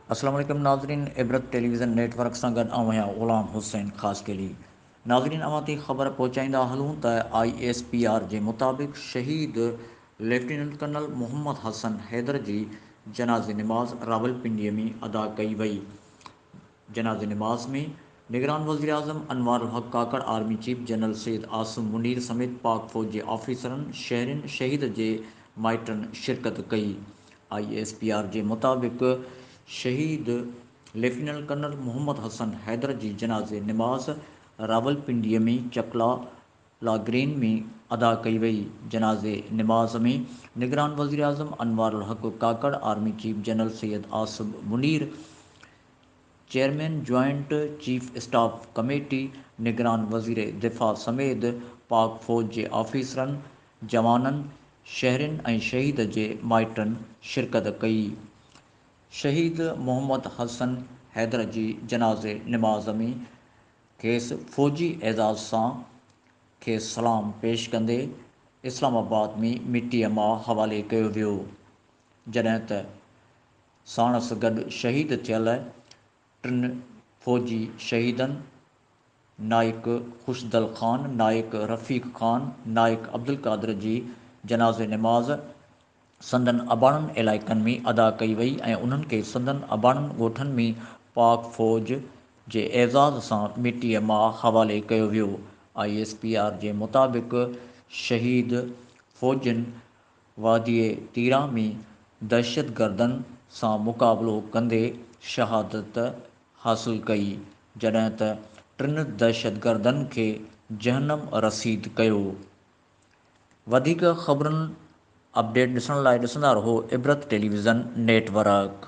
अस्सलाम वालेकुम नाज़रीन, इबरत टेलीविज़न नेटवर्क सां गॾु आहियां ग़ुलाम हुसैन ख़ासि केली। नाज़रीन, अवां ताईं ख़बर पहुचाईंदा हलूं त ISPR जे मुताबिक़ शहीद लेफ्टिनेंट कर्नल मोहम्मद हसन हैदर जी जनाज़े नमाज़ रावलपिंडीअ में अदा कई वई। जनाज़े नमाज़ में निगरान वज़ीर आज़म Anwaar ul Haq Kakar, army chief general Syed Asim Munir समेत पाक फ़ौज जे ऑफिसरनि, शहरियुनि, शहीद जे माइटनि शिरकत कई। ISPR जे मुताबिक़ शहीद लेफ्टिनेंट कर्नल मोहम्मद हसन हैदर जी जनाज़े नमाज़ रावलपिंडीअ में चकला लाग्रेन में अदा कई वई। जनाज़े नमाज़ में निगरान वज़ीर आज़म Anwaar ul Haq Kakar, army chief general Syed Asim Munir, chairman joint chief staff committee, निगरान वज़ीर दिफ़ा समेत पाक फ़ौज जे ऑफिसरनि, जवाननि, शहरियुनि ऐं शहीद जे माइटनि शिरकत कई। शहीद मोहम्मद हसन हैदर जी जनाज़े नमाज़ में खेसि फ़ौजी एज़ाज़ सां खेसि सलाम पेश कंदे इस्लामाबाद में मिटीअ मां हवाले कयो वियो, जॾहिं त साणुसि गॾु शहीद थियल टिनि फ़ौजी शहीदनि नाइक खुशदल ख़ान, नाइक रफ़ीक ख़ान, नाइक अब्दुल क़ादिर जी जनाज़े नमाज़ संदनि अबाणनि इलाइक़नि में अदा कई वई ऐं उन्हनि खे संदनि अबाणनि ॻोठनि में पाक फ़ौज जे एज़ाज़ सां मिटीअ मां हवाले कयो वियो। ISPR जे मुताबिक़ शहीद फ़ौजियुनि वादीअ तीरा में दहशतगर्दनि सां मुक़ाबिलो कंदे शहादत हासिल कई, जॾहिं त टिनि दहशतगर्दनि खे जहन्नम रसीद कयो। वधीक ख़बरुनि अपडेट ॾिसण लाइ ॾिसंदा रहो इबरत टेलीविज़न नेटवर्क।